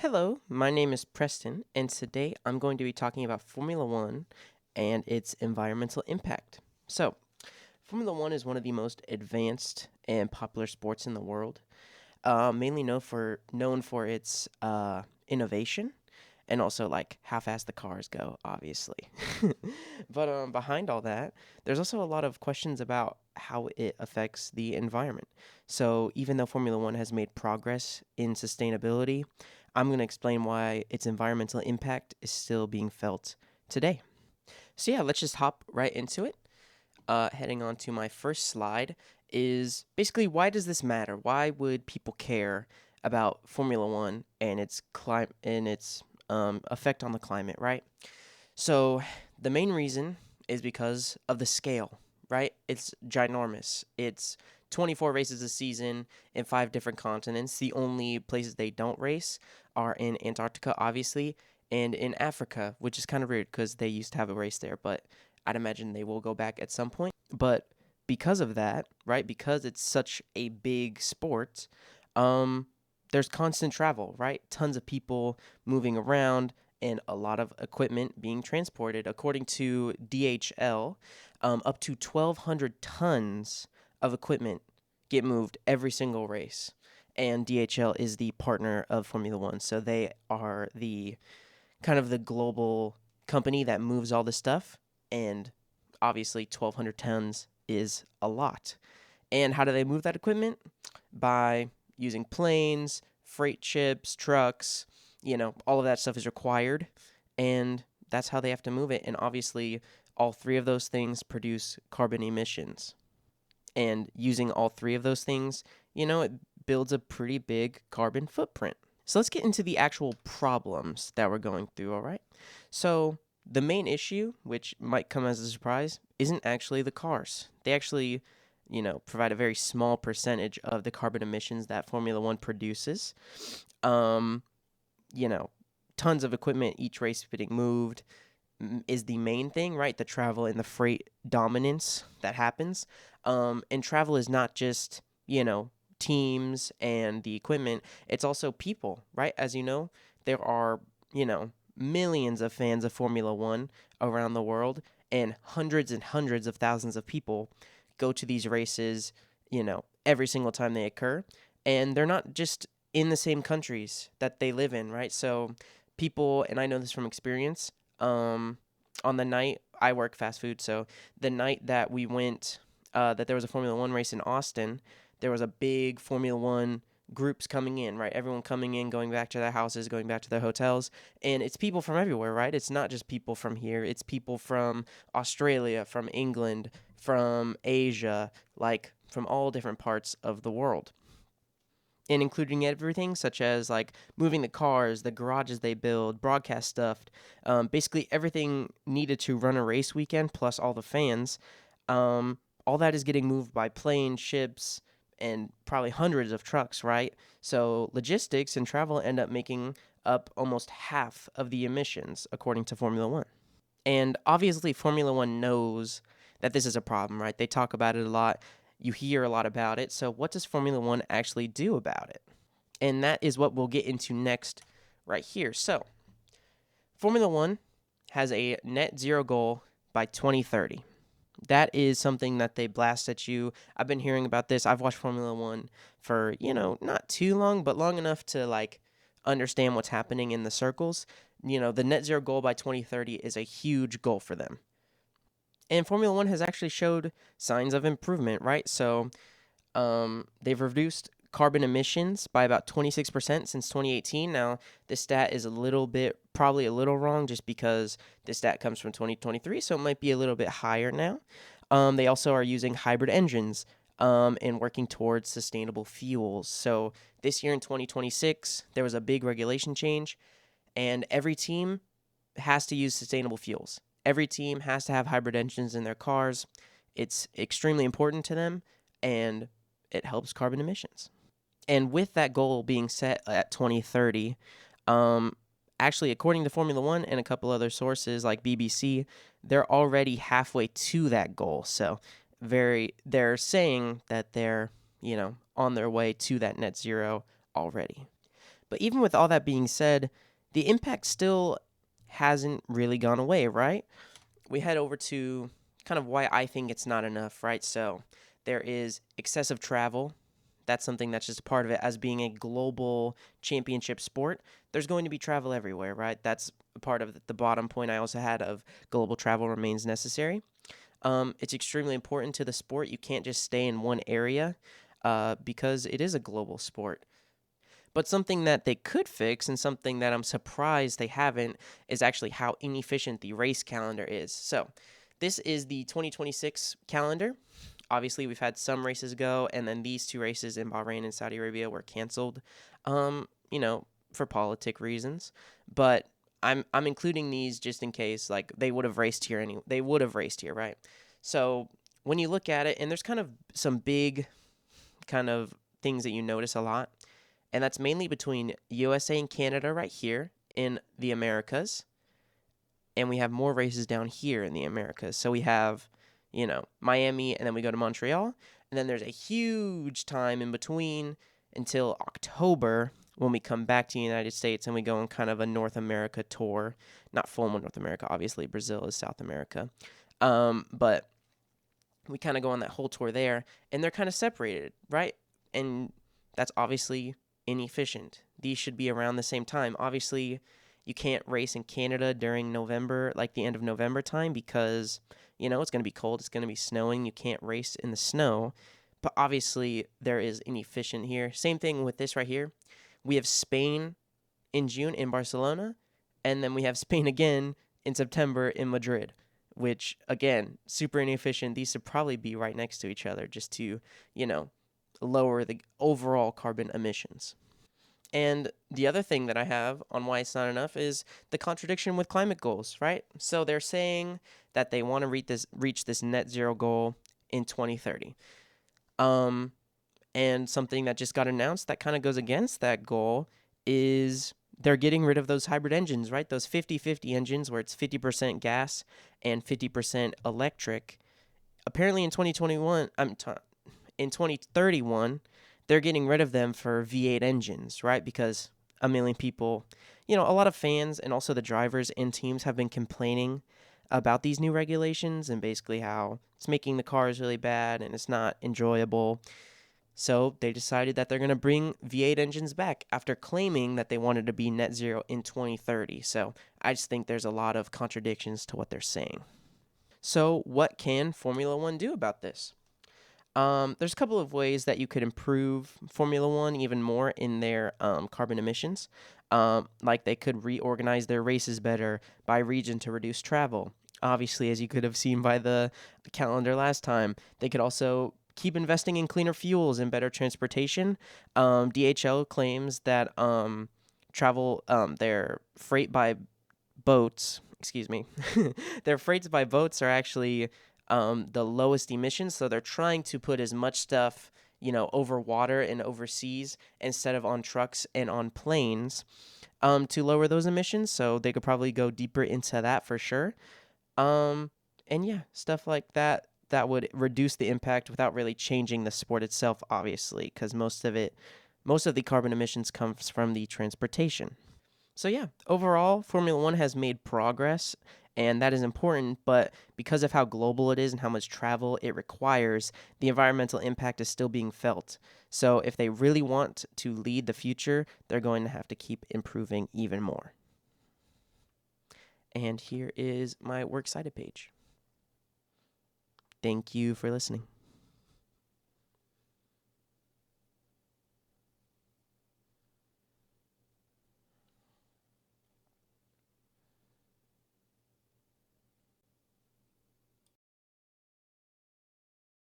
Hello, my name is Preston, and today I'm going to be talking about Formula One and its environmental impact. So, Formula One is one of the most advanced and popular sports in the world, mainly known for its innovation and also like how fast the cars go, obviously. But behind all that, there's also a lot of questions about how it affects the environment. So even though Formula One has made progress in sustainability, I'm going to explain why its environmental impact is still being felt today. So yeah, let's just hop right into it. Heading on to my first slide is basically why does this matter? Why would people care about Formula One and its effect on the climate, right? So the main reason is because of the scale, right? It's ginormous. It's 24 races a season in five different continents. The only places they don't race are in Antarctica, obviously, and in Africa, which is kind of weird because they used to have a race there, but I'd imagine they will go back at some point. But because of that, right? Because it's such a big sport, um, there's constant travel, right? Tons of people moving around and a lot of equipment being transported. According to DHL, up to 1,200 tons of equipment get moved every single race. And DHL is the partner of Formula One. So they are the kind of the global company that moves all this stuff. And obviously, 1,200 tons is a lot. And how do they move that equipment? By using planes, freight ships, trucks, all of that stuff is required. And that's how they have to move it. And obviously, all three of those things produce carbon emissions. And using all three of those things, it builds a pretty big carbon footprint. So let's get into the actual problems that we're going through, all right? So the main issue, which might come as a surprise, isn't actually the cars. They actually, provide a very small percentage of the carbon emissions that Formula One produces. Um, you know, Tons of equipment, each race getting moved is the main thing, right? The travel and the freight dominance that happens. And travel is not just, teams and the equipment, it's also people, right? As you know, there are, millions of fans of Formula One around the world, and hundreds of thousands of people go to these races, every single time they occur. And they're not just in the same countries that they live in, right? So people, and I know this from experience, on the night I work fast food, so the night that we went, that there was a Formula One race in Austin, there was a big Formula One groups coming in, right? Everyone coming in, going back to their houses, going back to their hotels, and it's people from everywhere, right? It's not just people from here; it's people from Australia, from England, from Asia, like from all different parts of the world, and including everything such as like moving the cars, the garages they build, broadcast stuff, basically everything needed to run a race weekend, plus all the fans. All that is getting moved by planes, ships, and probably hundreds of trucks, right? So logistics and travel end up making up almost half of the emissions, according to Formula One. And obviously, Formula One knows that this is a problem, right? They talk about it a lot. You hear a lot about it. So, what does Formula One actually do about it? And that is what we'll get into next, right here. So, Formula One has a net zero goal by 2030. That is something that they blast at you. I've been hearing about this. I've watched Formula One for, not too long, but long enough to like understand what's happening in the circles. The net zero goal by 2030 is a huge goal for them. And Formula One has actually showed signs of improvement, right? So they've reduced carbon emissions by about 26% since 2018. Now, this stat is probably a little wrong just because this stat comes from 2023, so it might be a little bit higher now. They also are using hybrid engines and working towards sustainable fuels. So this year in 2026, there was a big regulation change, and every team has to use sustainable fuels. Every team has to have hybrid engines in their cars. It's extremely important to them, and it helps carbon emissions. And with that goal being set at 2030, um, actually, according to Formula One and a couple other sources like BBC, they're already halfway to that goal. So, they're saying that they're on their way to that net zero already. But even with all that being said, the impact still hasn't really gone away, right? We head over to kind of why I think it's not enough, right? So there is excessive travel. That's something that's just a part of it as being a global championship sport. There's going to be travel everywhere, right? That's a part of the bottom point I also had of global travel remains necessary. It's extremely important to the sport. You can't just stay in one area because it is a global sport. But something that they could fix and something that I'm surprised they haven't is actually how inefficient the race calendar is. So, this is the 2026 calendar. Obviously, we've had some races go, and then these two races in Bahrain and Saudi Arabia were canceled, for politic reasons. But I'm including these just in case, like they would have raced here anyway. They would have raced here, right? So when you look at it, and there's kind of some big kind of things that you notice a lot, and that's mainly between USA and Canada right here in the Americas, and we have more races down here in the Americas. So we have, Miami, and then we go to Montreal, and then there's a huge time in between until October when we come back to the United States and we go on kind of a North America tour. Not full North America, obviously. Brazil is South America. But we kind of go on that whole tour there, and they're kind of separated, right? And that's obviously inefficient. These should be around the same time. Obviously, you can't race in Canada during November, like the end of November time, because, it's going to be cold, it's going to be snowing. You can't race in the snow. But obviously, there is inefficient here. Same thing with this right here. We have Spain in June in Barcelona, and then we have Spain again in September in Madrid, which, again, super inefficient. These should probably be right next to each other just to, lower the overall carbon emissions. And the other thing that I have on why it's not enough is the contradiction with climate goals, right? So they're saying that they want to reach this net zero goal in 2030. And something that just got announced that kind of goes against that goal is they're getting rid of those hybrid engines, right? Those 50-50 engines where it's 50% gas and 50% electric. Apparently in 2031, they're getting rid of them for V8 engines, right? Because a million people, a lot of fans and also the drivers and teams have been complaining about these new regulations and basically how it's making the cars really bad and it's not enjoyable. So they decided that they're going to bring V8 engines back after claiming that they wanted to be net zero in 2030. So I just think there's a lot of contradictions to what they're saying. So what can Formula One do about this? There's a couple of ways that you could improve Formula One even more in their carbon emissions. Like they could reorganize their races better by region to reduce travel. Obviously, as you could have seen by the calendar last time, they could also keep investing in cleaner fuels and better transportation. DHL claims that their freight by boats, excuse me, their freights by boats are actually the lowest emissions. So they're trying to put as much stuff, over water and overseas instead of on trucks and on planes to lower those emissions. So they could probably go deeper into that for sure. And yeah, stuff like that would reduce the impact without really changing the sport itself, obviously, because most of the carbon emissions comes from the transportation. So yeah, overall, Formula One has made progress, and that is important, but because of how global it is and how much travel it requires, the environmental impact is still being felt. So if they really want to lead the future, they're going to have to keep improving even more. And here is my works cited page. Thank you for listening.